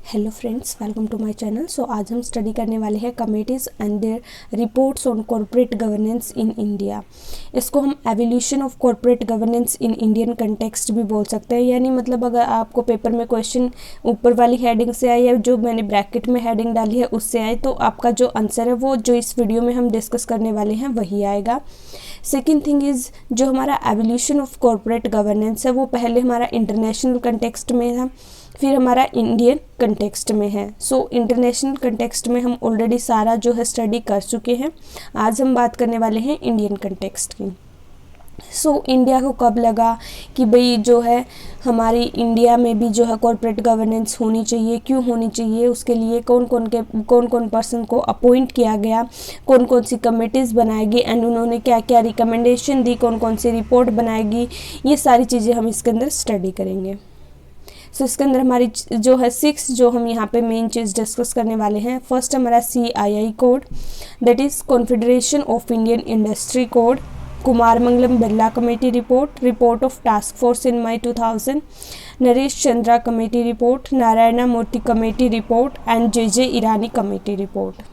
Hello friends, welcome to my channel. So आज हम study करने वाले हैं committees and their reports on corporate governance in India. इसको हम evolution of corporate governance in Indian context भी बोल सकते हैं। यानी मतलब अगर आपको पेपर में क्वेश्चन ऊपर वाली हेडिंग से आए या जो मैंने ब्रैकेट में हेडिंग डाली है उससे आए तो आपका जो आंसर है वो जो इस वीडियो में हम डिस्कस करने वाले हैं वही आएगा। सेकेंड थिंग इज़ जो हमारा एवोल्यूशन ऑफ कॉर्पोरेट गवर्नेंस है वो पहले हमारा इंटरनेशनल कंटेक्स्ट में था, फिर हमारा इंडियन कंटेक्स्ट में है। सो इंटरनेशनल कंटेक्स्ट में हम ऑलरेडी सारा जो है स्टडी कर चुके हैं। आज हम बात करने वाले हैं इंडियन कंटेक्स्ट की। इंडिया को कब लगा कि भाई जो है हमारी इंडिया में भी जो है कॉर्पोरेट गवर्नेंस होनी चाहिए, क्यों होनी चाहिए, उसके लिए कौन कौन पर्सन को अपॉइंट किया गया, कौन कौन सी कमेटीज़ बनाएगी एंड उन्होंने क्या क्या रिकमेंडेशन दी, कौन कौन सी रिपोर्ट बनाएगी, ये सारी चीज़ें हम इसके अंदर स्टडी करेंगे। इसके अंदर हमारी जो है 6 जो हम यहाँ पे मेन चीज़ डिस्कस करने वाले हैं। फर्स्ट हमारा CII code, that is confederation of Indian industry code, Kumar Mangalam Birla committee report, report of task force in May 2000, Naresh Chandra committee report, Narayana Murthy committee report and JJ Irani committee report.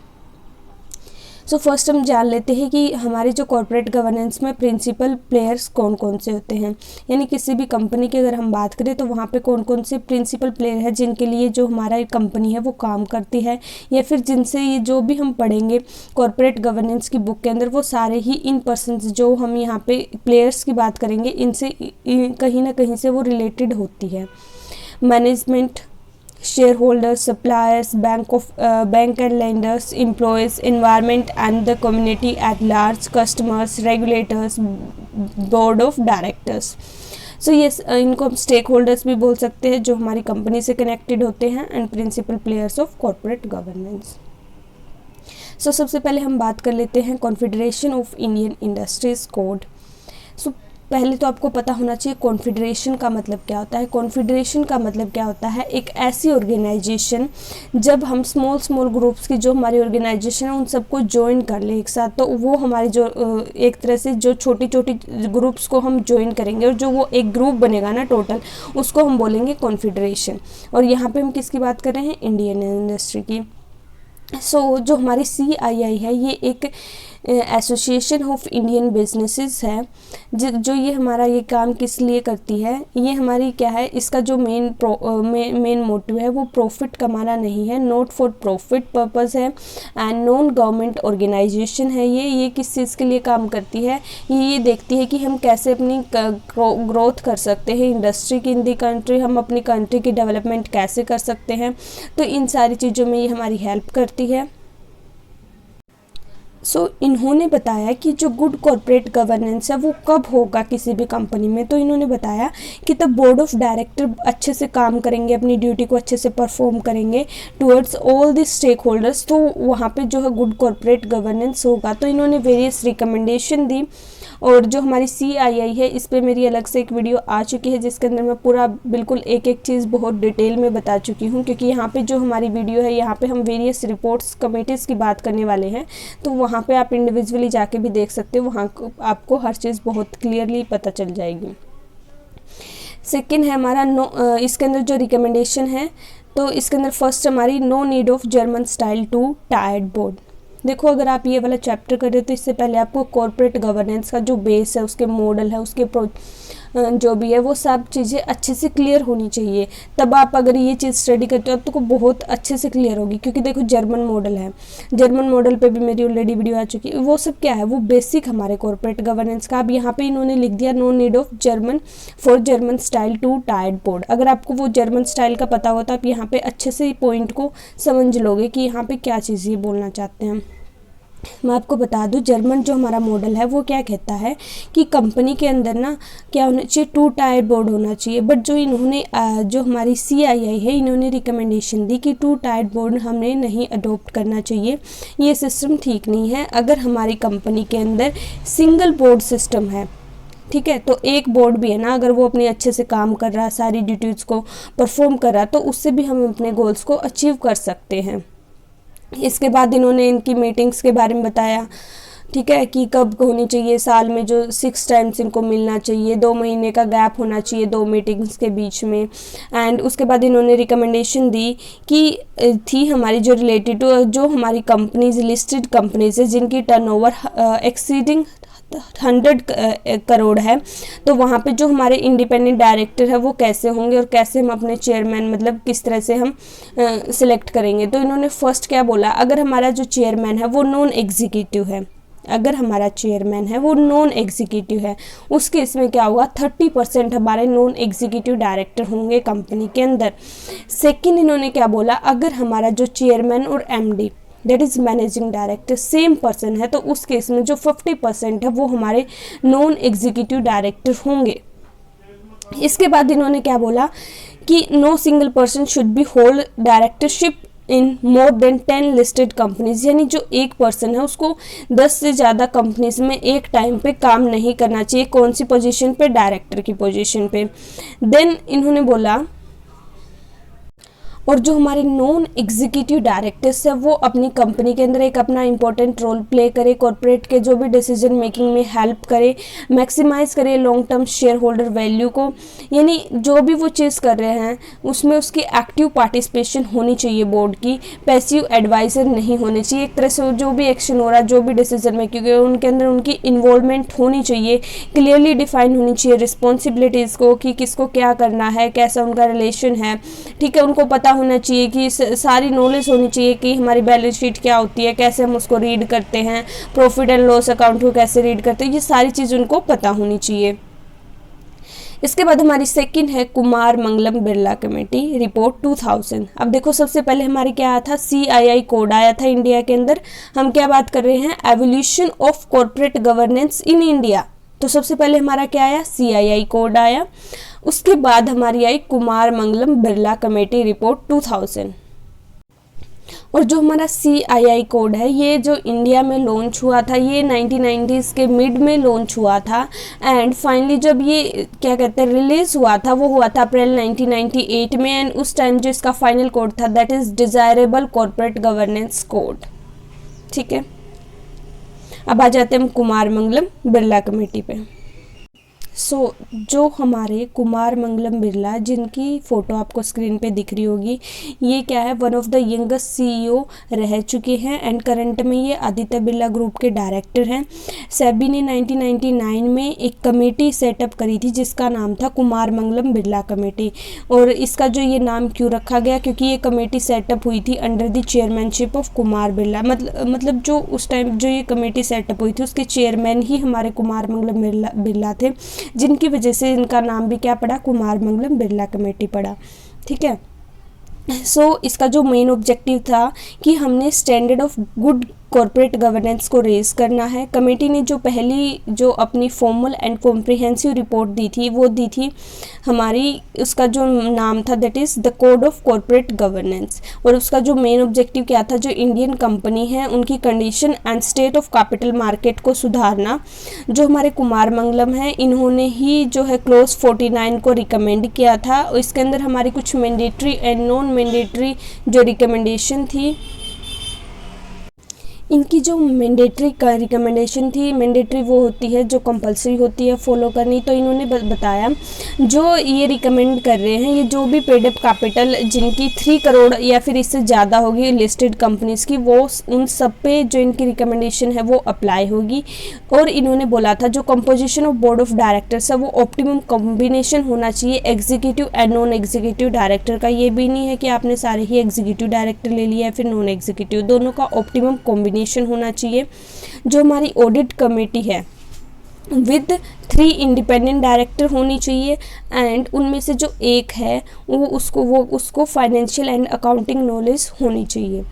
First हम जान लेते हैं कि हमारे जो कॉर्पोरेट गवर्नेंस में प्रिंसिपल प्लेयर्स कौन कौन से होते हैं। यानी किसी भी कंपनी की अगर हम बात करें तो वहाँ पे कौन कौन से प्रिंसिपल प्लेयर हैं जिनके लिए जो हमारा कंपनी है वो काम करती है, या फिर जिनसे ये जो भी हम पढ़ेंगे कॉर्पोरेट गवर्नेंस की बुक के अंदर वो सारे ही इन पर्सन्स जो हम यहाँ पे प्लेयर्स की बात करेंगे इनसे कहीं ना कहीं से वो रिलेटेड होती है। Management, shareholders, suppliers, bank and lenders, employees, environment and the community at large, customers, regulators, board of directors। ये इनको हम स्टेक होल्डर्स भी बोल सकते हैं जो हमारी कंपनी से कनेक्टेड होते हैं and principal players of corporate governance. सबसे पहले हम बात कर लेते हैं confederation of Indian industries code. पहले तो आपको पता होना चाहिए कॉन्फेडरेशन का मतलब क्या होता है। कॉन्फेडरेशन का मतलब क्या होता है, एक ऐसी ऑर्गेनाइजेशन जब हम स्मॉल ग्रुप्स की जो हमारी ऑर्गेनाइजेशन है उन सबको ज्वाइन कर ले एक साथ, तो वो हमारी जो एक तरह से जो छोटी ग्रुप्स को हम ज्वाइन करेंगे और जो वो एक ग्रुप बनेगा ना टोटल, उसको हम बोलेंगे कॉन्फेडरेशन। और यहाँ पर हम किसकी बात कर रहे हैं, इंडियन इंडस्ट्री की। जो हमारी CII है ये एक एसोसिएशन ऑफ इंडियन बिजनेसेस है जो ये हमारा ये काम किस लिए करती है, ये हमारी क्या है, इसका जो मेन मोटिव है वो प्रॉफिट कमाना नहीं है, नॉट फॉर प्रॉफिट पर्पस है एंड नॉन गवर्नमेंट ऑर्गेनाइजेशन है। ये किस चीज़ के लिए काम करती है, ये देखती है कि हम कैसे अपनी ग्रोथ कर सकते हैं इंडस्ट्री की इन दी कंट्री, हम अपनी कंट्री की डेवलपमेंट कैसे कर सकते हैं, तो इन सारी चीज़ों में ये हमारी हेल्प करती है। इन्होंने बताया कि जो गुड कॉर्पोरेट गवर्नेंस है वो कब होगा किसी भी कंपनी में, तो इन्होंने बताया कि तब बोर्ड ऑफ डायरेक्टर अच्छे से काम करेंगे, अपनी ड्यूटी को अच्छे से परफॉर्म करेंगे towards all the stakeholders, तो वहाँ पे जो है गुड कॉर्पोरेट गवर्नेंस होगा। तो इन्होंने वेरियस रिकमेंडेशन दी। और जो हमारी CII है इस पर मेरी अलग से एक वीडियो आ चुकी है जिसके अंदर मैं पूरा बिल्कुल एक चीज़ बहुत डिटेल में बता चुकी हूँ, क्योंकि यहाँ पे जो हमारी वीडियो है यहाँ पे हम वेरियस रिपोर्ट्स कमेटीज़ की बात करने वाले हैं, तो वहाँ पे आप इंडिविजुअली जाके भी देख सकते हो, वहाँ आपको हर चीज़ बहुत क्लियरली पता चल जाएगी। सेकेंड है हमारा इसके अंदर जो रिकमेंडेशन है, तो इसके अंदर फर्स्ट हमारी no need of German style two tiered board. देखो अगर आप ये वाला चैप्टर कर रहे हो तो इससे पहले आपको कॉर्पोरेट गवर्नेंस का जो बेस है, उसके मॉडल है, उसके जो भी है वो सब चीज़ें अच्छे से क्लियर होनी चाहिए। तब आप अगर ये चीज़ स्टडी करते हो तो बहुत अच्छे से क्लियर होगी, क्योंकि देखो जर्मन मॉडल है, जर्मन मॉडल पे भी मेरी ऑलरेडी वीडियो आ चुकी है। वो सब क्या है, वो बेसिक हमारे कॉर्पोरेट गवर्नेंस का। अब यहाँ पे इन्होंने लिख दिया no need of German for German style two tiered board. अगर आपको वो जर्मन स्टाइल का पता होता तो आप यहाँ पे अच्छे से पॉइंट को समझ लोगे कि यहाँ पे क्या चीज़ ये बोलना चाहते हैं। मैं आपको बता दूं जर्मन जो हमारा मॉडल है वो क्या कहता है कि कंपनी के अंदर ना क्या होना चाहिए, 2 टायर बोर्ड होना चाहिए। बट जो इन्होंने जो हमारी CII है इन्होंने रिकमेंडेशन दी कि 2 टायर बोर्ड हमने नहीं अडोप्ट करना चाहिए, ये सिस्टम ठीक नहीं है। अगर हमारी कंपनी के अंदर सिंगल बोर्ड सिस्टम है, ठीक है, तो एक बोर्ड भी है ना, अगर वो अपने अच्छे से काम कर रहा है, सारी ड्यूटीज़ को परफॉर्म कर रहा है, तो उससे भी हम अपने गोल्स को अचीव कर सकते हैं। इसके बाद इन्होंने इनकी मीटिंग्स के बारे में बताया ठीक है, कि कब होनी चाहिए, साल में जो 6 टाइम्स इनको मिलना चाहिए, 2 महीने का गैप होना चाहिए 2 मीटिंग्स के बीच में। एंड उसके बाद इन्होंने रिकमेंडेशन दी कि थी हमारी जो रिलेटेड टू जो हमारी कंपनीज, लिस्टेड कंपनीज है जिनकी टर्नओवर एक्सीडिंग 100 करोड़ है, तो वहाँ पे जो हमारे इंडिपेंडेंट डायरेक्टर है वो कैसे होंगे और कैसे हम अपने चेयरमैन मतलब किस तरह से हम सिलेक्ट करेंगे। तो इन्होंने फर्स्ट क्या बोला, अगर हमारा जो चेयरमैन है वो नॉन एग्जीक्यूटिव है, अगर हमारा चेयरमैन है वो नॉन एग्जीक्यूटिव है, उस केस में क्या होगा, 30% हमारे नॉन एग्जीक्यूटिव डायरेक्टर होंगे कंपनी के अंदर। सेकंड इन्होंने क्या बोला, अगर हमारा जो चेयरमैन और MD that is managing director same person है, तो उस केस में जो 50% है वो हमारे नॉन एग्जीक्यूटिव डायरेक्टर होंगे। इसके बाद इन्होंने क्या बोला कि no single person should be hold directorship in more than 10 listed companies, यानी जो एक पर्सन है उसको 10 से ज़्यादा कंपनीज में एक टाइम पे काम नहीं करना चाहिए। कौन सी पोजीशन पे, डायरेक्टर की पोजीशन पे। देन इन्होंने बोला और जो हमारे नॉन एग्जीक्यूटिव डायरेक्टर्स है वो अपनी कंपनी के अंदर एक अपना इंपॉर्टेंट रोल प्ले करे, कॉर्पोरेट के जो भी डिसीजन मेकिंग में हेल्प करे, मैक्सिमाइज करे long term share holder value को, यानी जो भी वो चीज़ कर रहे हैं उसमें उसकी एक्टिव पार्टिसिपेशन होनी चाहिए बोर्ड की, पैसिव एडवाइजर नहीं होने चाहिए। एक तरह से जो भी एक्शन हो रहा है, जो भी डिसीजन मेकिंग है उनके अंदर उनकी इन्वॉल्वमेंट होनी चाहिए, क्लियरली डिफाइन होनी चाहिए रिस्पॉन्सिबिलिटीज़ को कि किसको क्या करना है, कैसा उनका रिलेशन है, ठीक है, उनको पता होना चाहिए कि सारी नॉलेज होनी चाहिए कि हमारी बैलेंस शीट क्या होती है, कैसे हम उसको रीड करते हैं, प्रॉफिट एंड लॉस अकाउंट को कैसे रीड करते हैं, ये सारी चीज़ उनको पता होनी चाहिए। इसके बाद हमारी सेकंड है कुमार मंगलम बिरला कमेटी रिपोर्ट 2000। अब देखो सबसे पहले हमारे क्या आया था, CII कोड आया था इंडिया के अंदर। हम क्या बात कर रहे हैं, evolution of corporate governance in India. तो सबसे पहले हमारा क्या आया, CII कोड आया। उसके बाद हमारी आई कुमार मंगलम बिरला कमेटी रिपोर्ट 2000। और जो हमारा CII कोड है ये जो इंडिया में लॉन्च हुआ था, ये 1990s के मिड में लॉन्च हुआ था एंड फाइनली जब ये क्या कहते हैं रिलीज हुआ था वो हुआ था अप्रैल 1998 में। एंड उस टाइम जो इसका फाइनल कोड था that is desirable corporate governance code. ठीक है, अब आ जाते हैं हम कुमार मंगलम बिरला कमेटी पे। जो हमारे कुमार मंगलम बिरला, जिनकी फ़ोटो आपको स्क्रीन पे दिख रही होगी, ये क्या है, one of the youngest CEO रह चुके हैं एंड करंट में ये आदित्य बिरला ग्रुप के डायरेक्टर हैं। सेबी ने 1999 में एक कमेटी सेटअप करी थी जिसका नाम था कुमार मंगलम बिरला कमेटी। और इसका जो ये नाम क्यों रखा गया, क्योंकि ये कमेटी सेटअप हुई थी under the chairmanship of Kumar Birla. मतलब जो उस टाइम जो ये कमेटी सेटअप हुई थी उसके चेयरमैन ही हमारे कुमार मंगलम बिरला थे, जिनकी वजह से इनका नाम भी क्या पड़ा, कुमार मंगलम बिरला कमेटी पड़ा। ठीक है, इसका जो मेन ऑब्जेक्टिव था कि हमने standard of good corporate governance को रेज करना है। कमेटी ने जो पहली जो अपनी फॉर्मल एंड कॉम्प्रिहेंसिव रिपोर्ट दी थी वो दी थी हमारी, उसका जो नाम था that is the code of corporate governance. और उसका जो मेन ऑब्जेक्टिव क्या था, जो इंडियन कंपनी है उनकी condition and state of capital market को सुधारना। जो हमारे कुमार मंगलम है इन्होंने ही जो है क्लोज 49 को रिकमेंड किया था। इसके अंदर हमारी कुछ मैंडेटरी एंड नॉन मैंडेटरी जो रिकमेंडेशन थी, इनकी जो मैंडेटरी का रिकमेंडेशन थी, मैंडेटरी वो होती है जो कंपलसरी होती है फॉलो करनी। तो इन्होंने बताया जो ये रिकमेंड कर रहे हैं, ये जो भी पेड अप कैपिटल जिनकी 3 करोड़ या फिर इससे ज़्यादा होगी लिस्टेड कंपनीज़ की, वो उन सब पे जो इनकी रिकमेंडेशन है वो अप्लाई होगी। और इन्होंने बोला था जो composition of board of directors है वो ऑप्टिमम कॉम्बिनेशन होना चाहिए executive and non executive director का। ये भी नहीं है कि आपने सारे ही एग्जीक्यूटिव डायरेक्टर ले लिया है फिर नॉन एग्जीक्यूटिव, दोनों का ऑप्टिमम कॉम्बिनेशन होना चाहिए। जो हमारी ऑडिट कमेटी है विद 3 इंडिपेंडेंट डायरेक्टर होनी चाहिए एंड उनमें से जो एक है वो उसको फाइनेंशियल एंड अकाउंटिंग नॉलेज होनी चाहिए।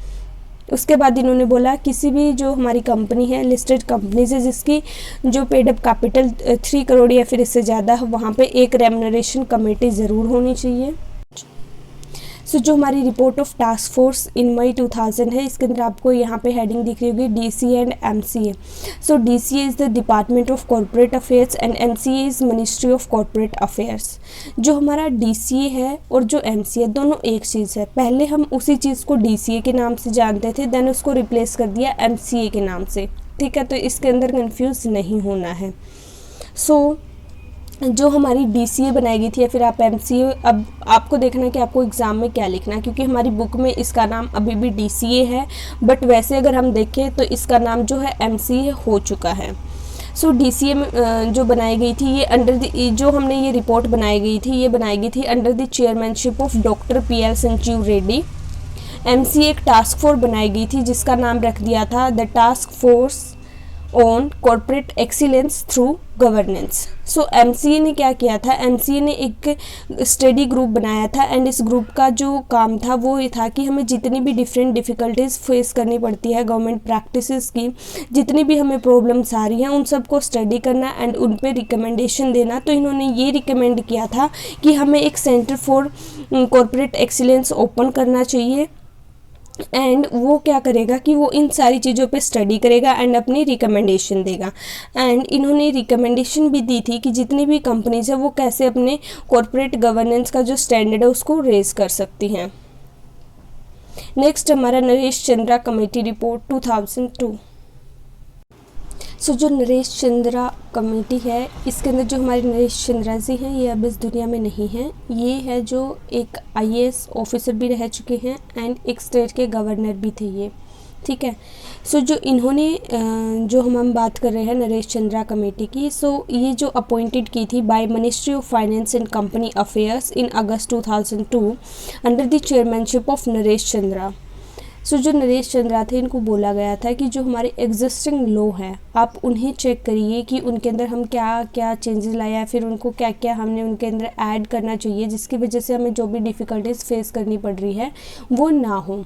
उसके बाद इन्होंने बोला किसी भी जो हमारी कंपनी है लिस्टेड कंपनीज है जिसकी जो पेड अप कैपिटल 3 करोड़ या फिर इससे ज़्यादा है, वहाँ पे एक रेम्यूनरेशन कमेटी ज़रूर होनी चाहिए। जो हमारी report of task force in May 2000 है, इसके अंदर आपको यहाँ पे हेडिंग दिख रही होगी DCA and MCA। DCA is the department of corporate affairs and MCA is ministry of corporate affairs. जो हमारा DCA है और जो MCA दोनों एक चीज़ है। पहले हम उसी चीज़ को DCA के नाम से जानते थे, देन उसको रिप्लेस कर दिया MCA के नाम से। ठीक है, तो इसके अंदर कंफ्यूज नहीं होना है। सो जो हमारी DCA बनाई गई थी या फिर आप MCA, अब आपको देखना है कि आपको एग्ज़ाम में क्या लिखना है, क्योंकि हमारी बुक में इसका नाम अभी भी DCA है, बट वैसे अगर हम देखें तो इसका नाम जो है MCA हो चुका है। सो DCA में जो बनाई गई थी ये अंडर द, जो हमने ये रिपोर्ट बनाई गई थी, ये बनाई गई थी under the chairmanship of doctor PL Sanjeev Reddy. MCA एक टास्क फोर्स बनाई गई थी जिसका नाम रख दिया था the task force on corporate excellence through governance. So MCA ने क्या किया था, MCA ने एक स्टडी ग्रुप बनाया था, एंड इस ग्रुप का जो काम था वो ये था कि हमें जितनी भी डिफरेंट डिफ़िकल्टीज़ फेस करनी पड़ती है गवर्नमेंट प्रैक्टिसेस की, जितनी भी हमें प्रॉब्लम्स आ रही हैं उन सबको स्टडी करना एंड उन पे रिकमेंडेशन देना। तो इन्होंने ये रिकमेंड किया था कि हमें एक centre for corporate excellence open करना चाहिए, एंड वो क्या करेगा कि वो इन सारी चीज़ों पे स्टडी करेगा एंड अपनी रिकमेंडेशन देगा। एंड इन्होंने रिकमेंडेशन भी दी थी कि जितनी भी कंपनीज है वो कैसे अपने कॉर्पोरेट गवर्नेंस का जो स्टैंडर्ड है उसको रेज कर सकती हैं। नेक्स्ट हमारा नरेश चंद्रा कमेटी रिपोर्ट 2002। सो जो नरेश चंद्रा कमेटी है, इसके अंदर जो हमारे नरेश चंद्रा जी हैं ये अब इस दुनिया में नहीं हैं। ये है जो एक IAS ऑफिसर भी रह चुके हैं एंड एक स्टेट के गवर्नर भी थे ये, ठीक है। सो जो इन्होंने जो हम बात कर रहे हैं नरेश चंद्रा कमेटी की, सो ये जो अपॉइंटेड की थी by ministry of finance and company affairs in August 2002 under the chairmanship of Naresh Chandra. So जो नरेश चंद्रा थे इनको बोला गया था कि जो हमारे एग्जिस्टिंग लॉ है आप उन्हें चेक करिए कि उनके अंदर हम क्या क्या चेंजेस लाया है, फिर उनको क्या क्या हमने उनके अंदर ऐड करना चाहिए जिसकी वजह से हमें जो भी डिफ़िकल्टीज फेस करनी पड़ रही है वो ना हो।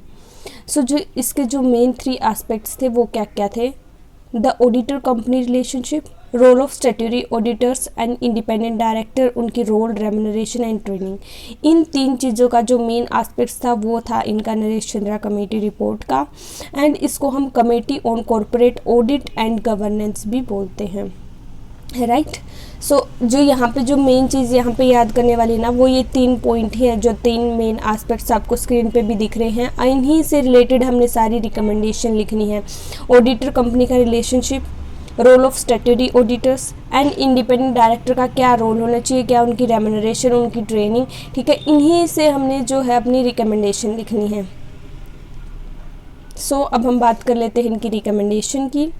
सो जो इसके जो मेन 3 एस्पेक्ट्स थे वो क्या क्या थे, the auditor company relationship, role of statutory auditors and independent director, उनकी रोल, रेम्यूनरेशन एंड ट्रेनिंग। इन 3 चीज़ों का जो मेन एस्पेक्ट्स था वो था इनका नरेश चंद्रा कमेटी रिपोर्ट का, एंड इसको हम committee on corporate audit and governance भी बोलते हैं, राइट। सो जो यहाँ पे जो मेन चीज़ यहाँ पे याद करने वाली ना वो ये 3 पॉइंट ही हैं, जो 3 मेन एस्पेक्ट्स आपको स्क्रीन पे भी दिख रहे हैं। इन्हीं से रिलेटेड हमने सारी रिकमेंडेशन लिखनी है। ऑडिटर कंपनी का relationship, role of statutory auditors and independent director का क्या रोल होना चाहिए, क्या उनकी रेम्यूनरेशन, उनकी ट्रेनिंग, ठीक है। इन्हीं से हमने जो है अपनी रिकमेंडेशन लिखनी है। सो अब हम बात कर लेते हैं इनकी रिकमेंडेशन की।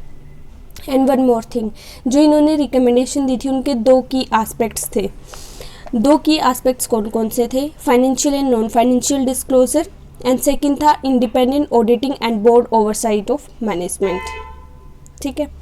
एंड वन मोर थिंग, जो इन्होंने रिकमेंडेशन दी थी उनके 2 की एस्पेक्ट्स थे। 2 की एस्पेक्ट्स कौन कौन से थे, financial and non financial disclosure, and second था independent auditing and board oversight of management, ठीक है।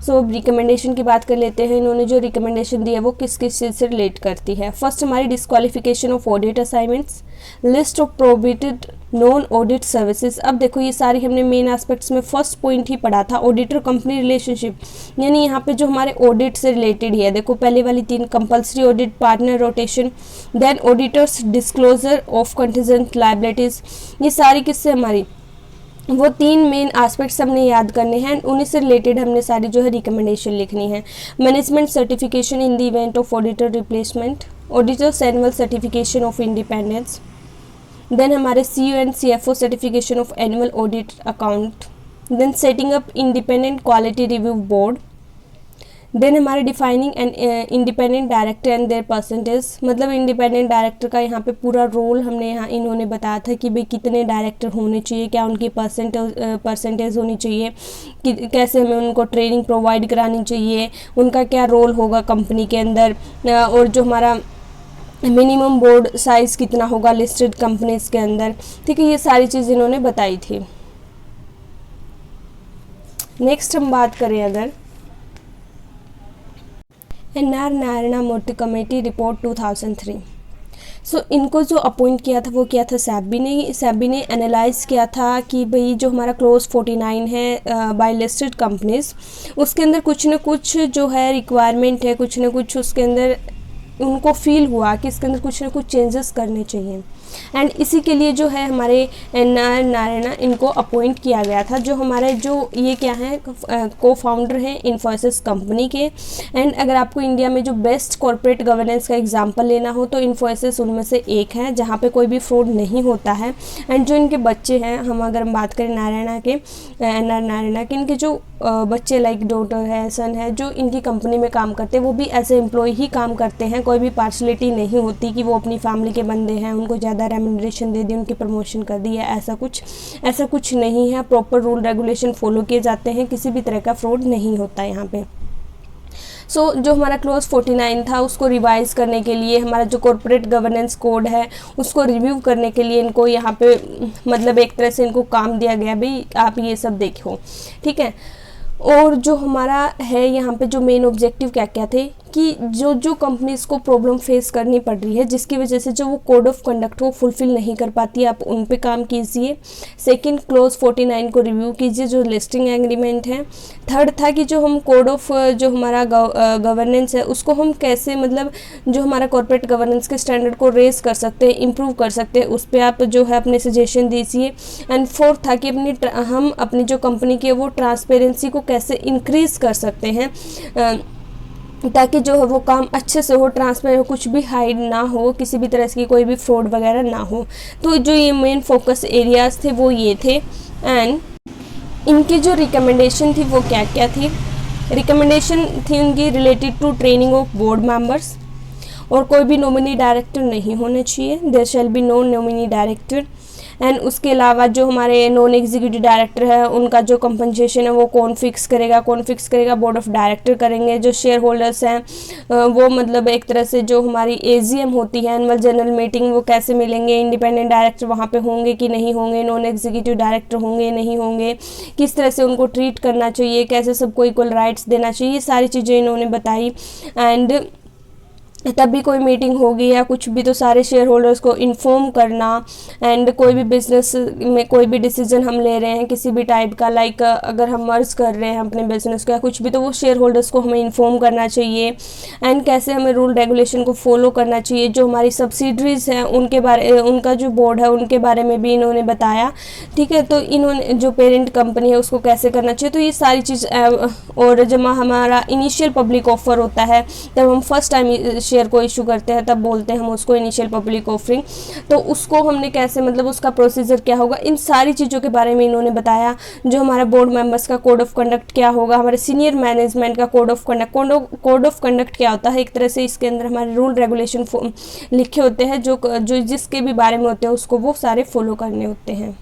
सो अब रिकमेंडेशन की बात कर लेते हैं। इन्होंने जो रिकमेंडेशन दी है वो किस किस चीज़ से रिलेट करती है। फर्स्ट हमारी disqualification of audit assignments, list of prohibited non audit services. अब देखो ये सारी हमने मेन एस्पेक्ट्स में फर्स्ट पॉइंट ही पढ़ा था, ऑडिटर कंपनी रिलेशनशिप, यानी यहाँ पे जो हमारे ऑडिट से रिलेटेड ही है। देखो पहले वाली 3 compulsory audit, partner rotation, then auditors disclosure of contingent liabilities, ये सारी किससे हमारी वो 3 मेन एस्पेक्ट्स हमने याद करने हैं, उन्हीं से रिलेटेड हमने सारी जो है रिकमेंडेशन लिखनी है। Management certification in the event of auditor replacement, auditors annual certification of independence, then हमारे CU and CFO certification of annual audit account, then setting up independent quality review board, then हमारे defining and independent director and their percentage, मतलब independent director का यहाँ पे पूरा role हमने यहाँ इन्होंने बताया था कि भाई कितने डायरेक्टर होने चाहिए, क्या उनकी परसेंटेज होनी चाहिए, कि कैसे हमें उनको ट्रेनिंग प्रोवाइड करानी चाहिए, उनका क्या रोल होगा कंपनी के अंदर, और जो हमारा मिनिमम बोर्ड साइज़ कितना होगा लिस्टेड कंपनीज के अंदर, ठीक है। ये सारी चीज़ इन्होंने बताई थी। नेक्स्ट हम बात करें अगर NR नारायण मूर्ति कमेटी रिपोर्ट 2003। सो इनको जो अपॉइंट किया था वो किया था सैबी ने एनालाइज किया था कि भाई जो हमारा क्लोज 49 है बाय लिस्टेड कंपनीज, उसके अंदर कुछ न कुछ जो है रिक्वायरमेंट है, कुछ न कुछ उसके अंदर उनको फील हुआ कि इसके अंदर कुछ न कुछ चेंजेस करने चाहिए। एंड इसी के लिए जो है हमारे एन.आर. नारायण इनको अपॉइंट किया गया था, जो हमारे जो ये क्या है को फाउंडर हैं इन्फोसिस कंपनी के। एंड अगर आपको इंडिया में जो बेस्ट कॉर्पोरेट गवर्नेंस का एग्जांपल लेना हो तो इन्फोसिस उनमें से एक है, जहाँ पे कोई भी फ्रॉड नहीं होता है। एंड जो इनके बच्चे हैं, अगर हम बात करें नारायण के, एन.आर. नारायण के, इनके जो बच्चे लाइक डॉटर है, सन है, जो इनकी कंपनी में काम करते हैं वो भी एज ए एम्प्लॉय ही काम करते हैं। कोई भी पार्शलिटी नहीं होती कि वो अपनी फैमिली के बंदे हैं, उनको ज़्यादा रेम्यूनरेशन दे दी, उनकी प्रमोशन कर दी, ऐसा कुछ नहीं है। प्रॉपर रूल रेगुलेशन फॉलो किए जाते हैं, किसी भी तरह का फ्रॉड नहीं होता यहाँ पे। जो हमारा क्लॉज 49 था उसको रिवाइज करने के लिए, हमारा जो कॉर्पोरेट गवर्नेंस कोड है उसको रिव्यू करने के लिए इनको यहाँ पे मतलब एक तरह से इनको काम दिया गया, भाई आप ये सब देखो, ठीक है। और जो हमारा है यहाँ पे जो मेन ऑब्जेक्टिव क्या क्या थे कि जो कंपनीज को प्रॉब्लम फेस करनी पड़ रही है, जिसकी वजह से जो वो कोड ऑफ कंडक्ट को फुलफिल नहीं कर पाती, आप उन पे काम कीजिए। सेकंड, क्लॉज 49 को रिव्यू कीजिए, जो लिस्टिंग एग्रीमेंट है। थर्ड था कि जो हम कोड ऑफ जो हमारा गवर्नेंस है उसको हम कैसे मतलब जो हमारा कॉर्पोरेट गवर्नेंस के स्टैंडर्ड को रेज कर सकते हैं, इम्प्रूव कर सकते हैं, उस पर आप जो है अपने सजेशन दीजिए। एंड फोर्थ था कि हम अपनी जो कंपनी की है वो ट्रांसपेरेंसी को कैसे इंक्रीज कर सकते हैं, ताकि जो है वो काम अच्छे से हो, ट्रांसपेरेंट, कुछ भी हाइड ना हो, किसी भी तरह की कोई भी फ्रॉड वगैरह ना हो। तो जो ये मेन फोकस एरियाज थे वो ये थे। एंड इनकी जो रिकमेंडेशन थी वो क्या क्या थी? रिकमेंडेशन थी उनकी related to training of board members, और कोई भी नॉमिनी डायरेक्टर नहीं होना चाहिए, there shall be no nominee director. And उसके अलावा जो हमारे नॉन एग्जीक्यूटिव डायरेक्टर है उनका जो कंपनसेशन है वो कौन फिक्स करेगा? बोर्ड ऑफ डायरेक्टर करेंगे। जो शेयर होल्डर्स हैं वो मतलब एक तरह से जो हमारी AGM होती है, एनुअल जनरल मीटिंग, वो कैसे मिलेंगे? इंडिपेंडेंट डायरेक्टर वहाँ पे होंगे कि नहीं होंगे? नॉन एग्जीक्यूटिव डायरेक्टर होंगे नहीं होंगे? किस तरह से उनको ट्रीट करना चाहिए? कैसे सबको इक्वल राइट्स देना चाहिए? ये सारी चीज़ें इन्होंने बताई। एंड तब भी कोई मीटिंग होगी या कुछ भी तो सारे शेयर होल्डर्स को इन्फॉर्म करना। एंड कोई भी बिजनेस में कोई भी डिसीजन हम ले रहे हैं किसी भी टाइप का, लाइक अगर हम मर्ज कर रहे हैं अपने बिजनेस का कुछ भी, तो वो शेयर होल्डर्स को हमें इन्फॉर्म करना चाहिए। एंड कैसे हमें रूल रेगुलेशन को फॉलो करना चाहिए। जो हमारी सब्सिडरीज हैं उनका जो बोर्ड है उनके बारे में भी इन्होंने बताया, ठीक है। तो इन्होंने जो पेरेंट कंपनी है उसको कैसे करना चाहिए, तो ये सारी चीज़। और जब हमारा इनिशियल पब्लिक ऑफर होता है तब हम फर्स्ट टाइम शेयर को इशू करते हैं तब बोलते हैं हम उसको इनिशियल पब्लिक ऑफरिंग, तो उसको हमने कैसे मतलब उसका प्रोसीजर क्या होगा, इन सारी चीज़ों के बारे में इन्होंने बताया। जो हमारा बोर्ड मेंबर्स का कोड ऑफ कंडक्ट क्या होगा, हमारे सीनियर मैनेजमेंट का कोड ऑफ कंडक्ट क्या होता है। एक तरह से इसके अंदर हमारे रूल रेगुलेशन लिखे होते हैं, जो जिसके भी बारे में होते हैं उसको वो सारे फॉलो करने होते हैं।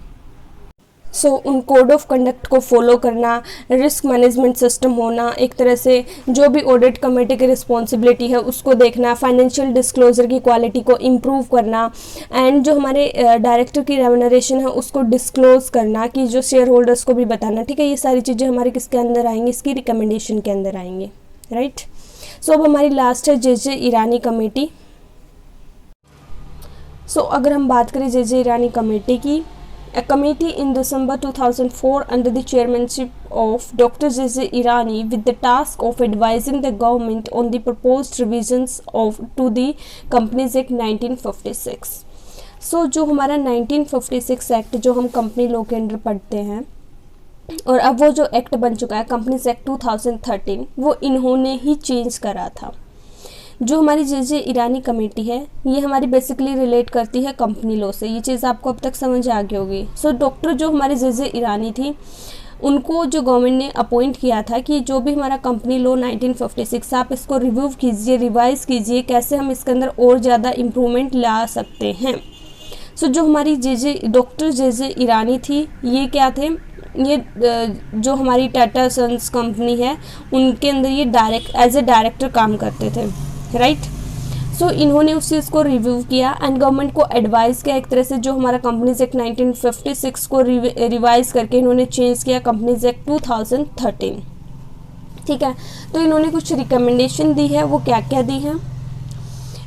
उन कोड ऑफ कंडक्ट को फॉलो करना, रिस्क मैनेजमेंट सिस्टम होना, एक तरह से जो भी ऑडिट कमेटी की रिस्पॉन्सिबिलिटी है उसको देखना, फाइनेंशियल डिस्क्लोजर की क्वालिटी को इम्प्रूव करना, एंड जो हमारे डायरेक्टर की रेम्यूनरेशन है उसको डिस्क्लोज करना कि जो शेयर होल्डर्स को भी बताना, ठीक है। ये सारी चीज़ें हमारे किसके अंदर आएंगी? इसकी रिकमेंडेशन के अंदर आएंगे, राइट। अब हमारी लास्ट है जे ईरानी कमेटी। अगर हम बात करें जे ईरानी कमेटी की, A committee in December 2004 under the chairmanship of Dr. J.J. Irani with the task of advising the government on the proposed revisions to the Companies Act 1956. जो हमारा 1956 एक्ट जो हम कंपनी लॉ के अंडर पढ़ते हैं, और अब वो जो एक्ट बन चुका है कंपनीज एक्ट 2013, वो इन्होंने ही चेंज करा था। जो हमारी जे ईरानी कमेटी है ये हमारी बेसिकली रिलेट करती है कंपनी लॉ से, ये चीज़ आपको अब तक समझ आ गई होगी। डॉक्टर जो हमारी जे ईरानी थी उनको जो गवर्नमेंट ने अपॉइंट किया था कि जो भी हमारा कंपनी लॉ 1956 आप इसको रिव्यू कीजिए, रिवाइज कीजिए, कैसे हम इसके अंदर और ज़्यादा इम्प्रूवमेंट ला सकते हैं। जो हमारी डॉक्टर जे ईरानी थी ये क्या थे, ये जो हमारी टाटा सन्स कंपनी है उनके अंदर ये एज ए डायरेक्टर काम करते थे, राइट। इन्होंने उस चीज़ को रिव्यू किया एंड गवर्नमेंट को एडवाइस किया। एक तरह से जो हमारा कंपनीज एक्ट 1956 को रिवाइज करके इन्होंने चेंज किया कंपनीज एक्ट 2013, ठीक है। तो इन्होंने कुछ रिकमेंडेशन दी है, वो क्या क्या दी है?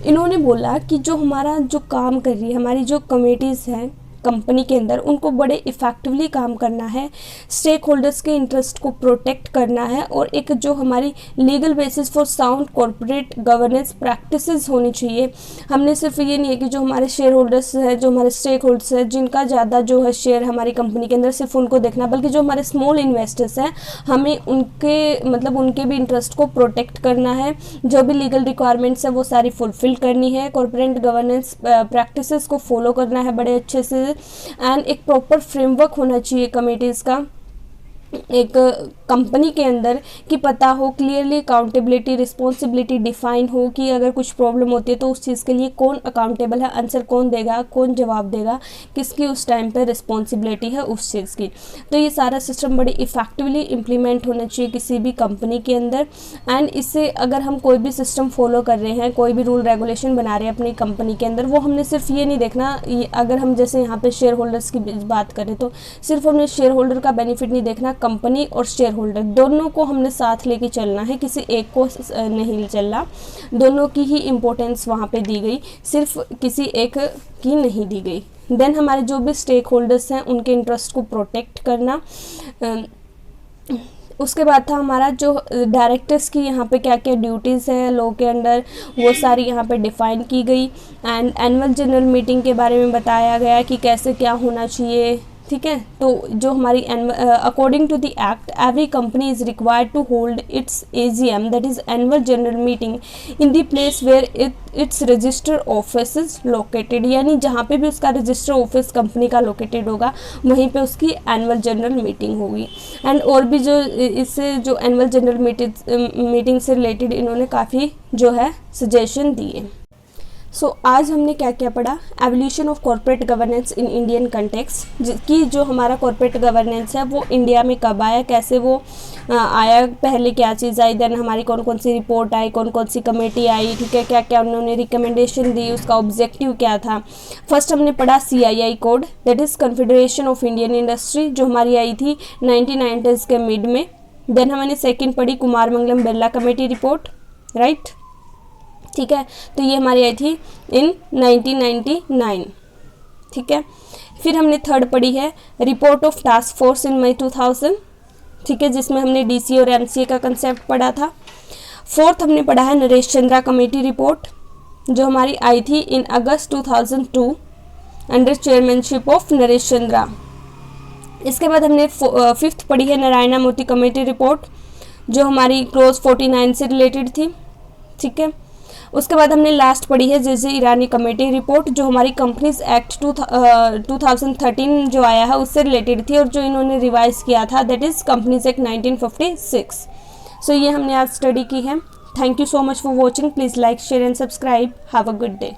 इन्होंने बोला कि जो हमारा जो काम कर रही है हमारी जो कमेटीज़ हैं कंपनी के अंदर उनको बड़े इफ़ेक्टिवली काम करना है, स्टेक होल्डर्स के इंटरेस्ट को प्रोटेक्ट करना है और एक जो हमारी legal basis for sound corporate governance practices होनी चाहिए। हमने सिर्फ ये नहीं है कि जो हमारे शेयर होल्डर्स हैं, जो हमारे स्टेक होल्डर्स हैं, जिनका ज़्यादा जो है शेयर हमारी कंपनी के अंदर, सिर्फ उनको देखना, बल्कि जो हमारे स्मॉल इन्वेस्टर्स हैं हमें उनके भी इंटरेस्ट को प्रोटेक्ट करना है। जो भी लीगल रिक्वायरमेंट्स है वो सारी फुलफिल करनी है, कॉर्पोरेट गवर्नेंस प्रैक्टिसेस को फॉलो करना है बड़े अच्छे से, एंड एक प्रॉपर फ्रेमवर्क होना चाहिए कमिटीज़ का एक कंपनी के अंदर कि पता हो, क्लियरली अकाउंटेबिलिटी रिस्पॉन्सिबिलिटी डिफाइन हो कि अगर कुछ प्रॉब्लम होती है तो उस चीज़ के लिए कौन अकाउंटेबल है, आंसर कौन देगा, कौन जवाब देगा, किसकी उस टाइम पे रिस्पॉन्सिबिलिटी है उस चीज़ की। तो ये सारा सिस्टम बड़ी इफ़ेक्टिवली इम्प्लीमेंट होना चाहिए किसी भी कंपनी के अंदर। एंड इससे अगर हम कोई भी सिस्टम फॉलो कर रहे हैं, कोई भी रूल रेगुलेशन बना रहे हैं अपनी कंपनी के अंदर, वो हमने सिर्फ ये नहीं देखना, अगर हम जैसे यहाँ पे शेयर होल्डर्स की बात करें तो सिर्फ हमने शेयर होल्डर का बेनिफिट नहीं देखना, कंपनी और शेयर होल्डर दोनों को हमने साथ लेके चलना है, किसी एक को नहीं चलना। दोनों की ही इम्पोर्टेंस वहाँ पे दी गई, सिर्फ किसी एक की नहीं दी गई। देन हमारे जो भी स्टेक होल्डर्स हैं उनके इंटरेस्ट को प्रोटेक्ट करना। उसके बाद था हमारा जो डायरेक्टर्स की यहाँ पे क्या क्या ड्यूटीज़ है लॉ के अंडर, वो सारी यहाँ पे डिफ़ाइन की गई। एंड एनुअल जनरल मीटिंग के बारे में बताया गया कि कैसे क्या होना चाहिए, ठीक है। तो जो हमारी according to the act every company is required to hold its AGM that is annual general meeting in the place where its register office is located, यानी जहाँ पे भी उसका रजिस्टर ऑफिस कंपनी का लोकेटेड होगा वहीं पे उसकी एनुअल जनरल मीटिंग होगी। एंड और भी जो इससे जो एनुअल जनरल मीटिंग से रिलेटेड इन्होंने काफ़ी जो है सजेशन दिए। सो आज हमने क्या क्या पढ़ा, evolution of corporate governance in Indian context, कि जो हमारा कॉर्पोरेट गवर्नेंस है वो इंडिया में कब आया, कैसे वो आया, पहले क्या चीज़ आई, देन हमारी कौन कौन सी रिपोर्ट आई, कौन कौन सी कमेटी आई, ठीक है, क्या क्या उन्होंने रिकमेंडेशन दी, उसका ऑब्जेक्टिव क्या था। फर्स्ट हमने पढ़ा CII code that is confederation of Indian industry, जो हमारी आई थी 1990s के मिड में। देन हमने सेकेंड पढ़ी Kumar Mangalam Birla committee report, right, ठीक है, तो ये हमारी आई थी इन 1999, ठीक है। फिर हमने थर्ड पढ़ी है report of task force in May 2000, ठीक है, जिसमें हमने DC और MCA का कंसेप्ट पढ़ा था। फोर्थ हमने पढ़ा है नरेश चंद्रा कमेटी रिपोर्ट, जो हमारी आई थी इन August 2002 under chairmanship of Naresh Chandra. इसके बाद हमने फिफ्थ पढ़ी है नारायणा मूर्ति कमेटी रिपोर्ट, जो हमारी क्लोज 49 से रिलेटेड थी, ठीक है। उसके बाद हमने लास्ट पढ़ी है JJ ईरानी कमेटी रिपोर्ट, जो हमारी कंपनीज एक्ट 2013 जो आया है उससे रिलेटेड थी और जो इन्होंने रिवाइज किया था दैट इज़ कंपनीज एक्ट 1956। सो ये हमने आज स्टडी की है। Thank you so much for watching, please like share and subscribe, have a good day.